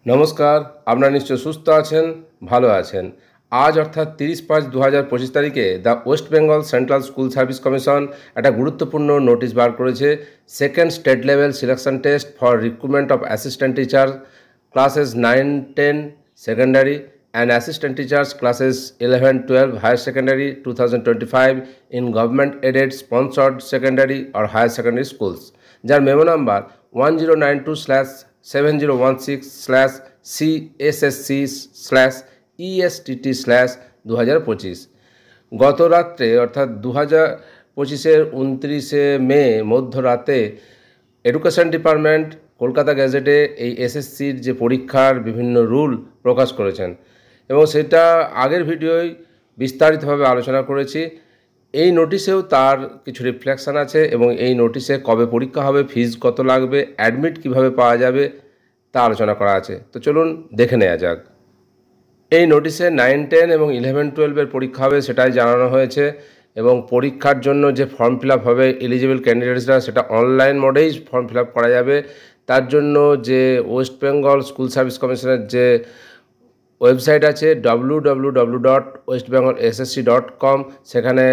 নমস্কার, আপনারা নিশ্চয় সুস্থ আছেন, ভালো আছেন। আজ অর্থাৎ 30/5/2025 তারিখে the West Bengal central school service commission একটা গুরুত্বপূর্ণ নোটিশ বার করেছে। Second state level selection test for recruitment of assistant teacher classes 9-10 secondary and assistant teachers classes 11-12 higher secondary 2025 in government aided sponsored secondary or higher secondary schools, যার memo number 1092/701/CSSC/ESTT/2025। গত রাত্রে অর্থাৎ 2025-এর 29শে মে মধ্যরাতে education department Kolkata গ্যাজেটে এই এসএসসির যে পরীক্ষার বিভিন্ন রুল প্রকাশ করেছেন এবং সেটা আগের ভিডিওয় বিস্তারিতভাবে আলোচনা করেছি। এই নোটিশেও তার কিছু রিফ্লেকশান আছে এবং এই নোটিশে কবে পরীক্ষা হবে, ফিজ কত লাগবে, অ্যাডমিট কিভাবে পাওয়া যাবে তা আলোচনা করা আছে। তো চলুন দেখে নেওয়া যাক। এই নোটিশে 9-10 এবং 11-12-এর পরীক্ষা হবে সেটাই জানানো হয়েছে এবং পরীক্ষার জন্য যে ফর্ম ফিল আপ হবে এলিজিবল ক্যান্ডিডেটসরা সেটা অনলাইন মোডেই ফর্ম ফিল আপ করা যাবে। তার জন্য যে ওয়েস্ট বেঙ্গল স্কুল সার্ভিস কমিশনের যে ওয়েবসাইট আছে www.westbengalssc.com, সেখানে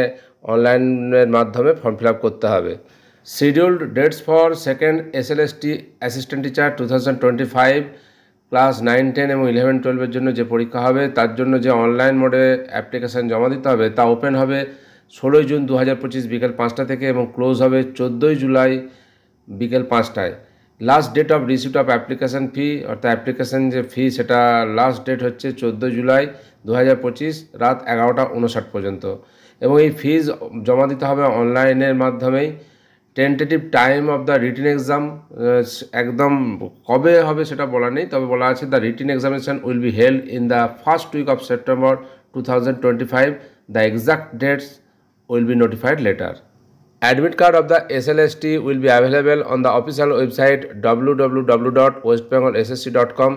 অনলাইনের মাধ্যমে ফর্ম ফিল আপ করতে হবে। Scheduled dates for second SLST assistant teacher 2025 class 9-10 এবং 11-12-এর জন্য যে পরীক্ষা হবে তার জন্য যে অনলাইন মোডে অ্যাপ্লিকেশান জমা দিতে হবে তা ওপেন হবে 16 জুন 2025 বিকেল 5টা থেকে এবং ক্লোজ হবে 14 জুলাই বিকেল 5টায়। Last date of receipt of application fee অর্থাৎ অ্যাপ্লিকেশান যে ফি সেটা লাস্ট ডেট হচ্ছে 14 জুলাই 2025 রাত 11টা 59 পর্যন্ত এবং এই ফিজ জমা দিতে হবে অনলাইনের মাধ্যমেই। Tentative time of the written exam একদম কবে হবে সেটা বলা নেই, তবে বলা আছে the written examination will be held in the first week of September 2025. The exact dates will be notified later. Admit card of the SLST will be available on the official website www.westbengalssc.com.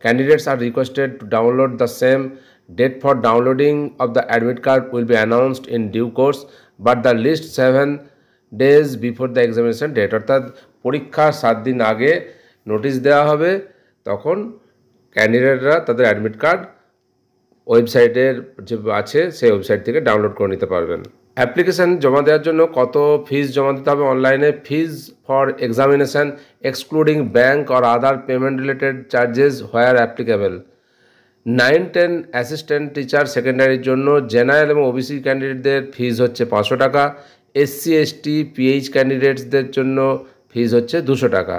Candidates are requested to download the same. Date for downloading of the admit card will be announced in due course, but the list 7 days before the examination date. অর্থাৎ পরীক্ষার 7 দিন আগে notice দেওয়া হবে, তখন ক্যান্ডিডেটরা তাদের admit card ওয়েবসাইটের যে আছে সেই ওয়েবসাইট থেকে ডাউনলোড করে নিতে পারবেন। অ্যাপ্লিকেশান জমা দেওয়ার জন্য কত ফিজ জমা দিতে হবে অনলাইনে? Fees for examination excluding bank or other payment related charges where applicable. 9-10 assistant teacher সেকেন্ডারির জন্য জেনারেল এবং ওবিসি ক্যান্ডিডেটদের ফিজ হচ্ছে 500 টাকা। এসসি এসটি পিএইচ ক্যান্ডিডেটসদের জন্য ফিজ হচ্ছে 200 টাকা।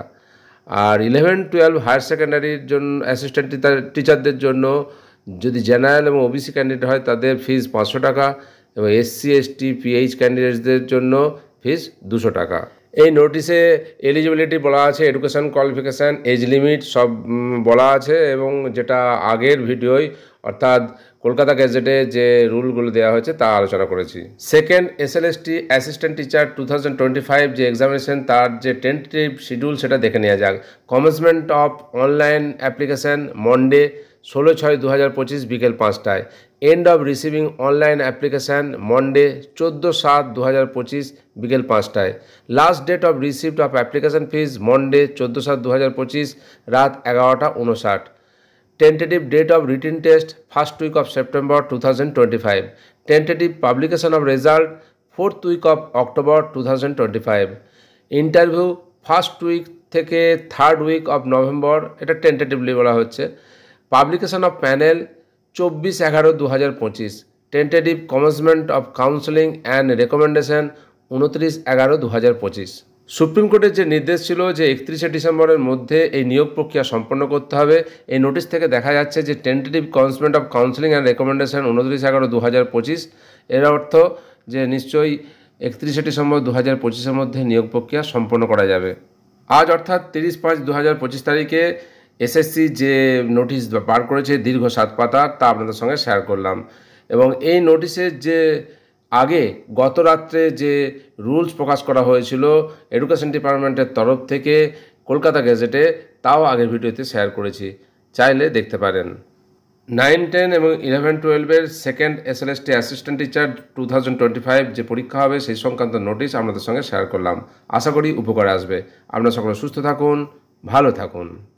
আর 11-12 হায়ার সেকেন্ডারির জন্য অ্যাসিস্ট্যান্ট টিচারদের জন্য যদি জেনারেল এবং ওবিসি ক্যান্ডিডেট হয় তাদের ফিজ 500 টাকা এবং এসসি এসটি পিএইচ ক্যান্ডিডেটসদের জন্য ফিজ 200 টাকা। এই নোটিশে এলিজিবিলিটি বলা আছে, এডুকেশান কোয়ালিফিকেশান, এজ লিমিট সব বলা আছে এবং যেটা আগের ভিডিওয় অর্থাৎ কলকাতা গ্যাজেটে যে রুলগুলো দেওয়া হয়েছে তা আলোচনা করেছি। সেকেন্ড এসএলএসটি অ্যাসিস্ট্যান্ট টিচার 2025 যে এক্সামিনেশন তার যে টেন্টেটিভ শিডিউল সেটা দেখে নেওয়া যাক। Commencement of online application Monday 16/6/2025 বিকেল 5টায়। End of receiving online application Monday 14/7/2025 বিকেল 5টায়। Last date of receipt of application fees Monday 14/7/2025 রাত 11টা 59। Tentative date of written test first week of September 2025। Tentative publication of result fourth week of October 2025। Interview first week থেকে third week of November, এটা tentatively বলা হচ্ছে। Publication of panel 24/11/2025। Tentative commencement of counselling and recommendation 29/11/2025। Supreme কোর্টের যে নির্দেশ ছিল যে 31শে ডিসেম্বরের মধ্যে এই নিয়োগ প্রক্রিয়া সম্পন্ন করতে হবে, এই নোটিশ থেকে দেখা যাচ্ছে যে tentative commencement of counselling and recommendation 29/11/2025, এর অর্থ যে নিশ্চয়ই 31শে ডিসেম্বর 2025-এর মধ্যে নিয়োগ প্রক্রিয়া সম্পন্ন করা যাবে। আজ অর্থাৎ 30/5/2025 তারিখে এসএসসি যে নোটিশ বার করেছে দীর্ঘ 7 পাতা, তা আপনাদের সঙ্গে শেয়ার করলাম এবং এই নোটিশের যে আগে গত রাত্রে যে রুলস প্রকাশ করা হয়েছিল এডুকেশন ডিপার্টমেন্টের তরফ থেকে কলকাতা গ্যাজেটে, তাও আগের ভিডিওতে শেয়ার করেছি, চাইলে দেখতে পারেন। 9-10 এবং 11-12-এর সেকেন্ড এসএলএসটি অ্যাসিস্ট্যান্ট টিচার 2025 যে পরীক্ষা হবে সেই সংক্রান্ত নোটিশ আপনাদের সঙ্গে শেয়ার করলাম। আশা করি উপকারে আসবে। আপনারা সকলে সুস্থ থাকুন, ভালো থাকুন।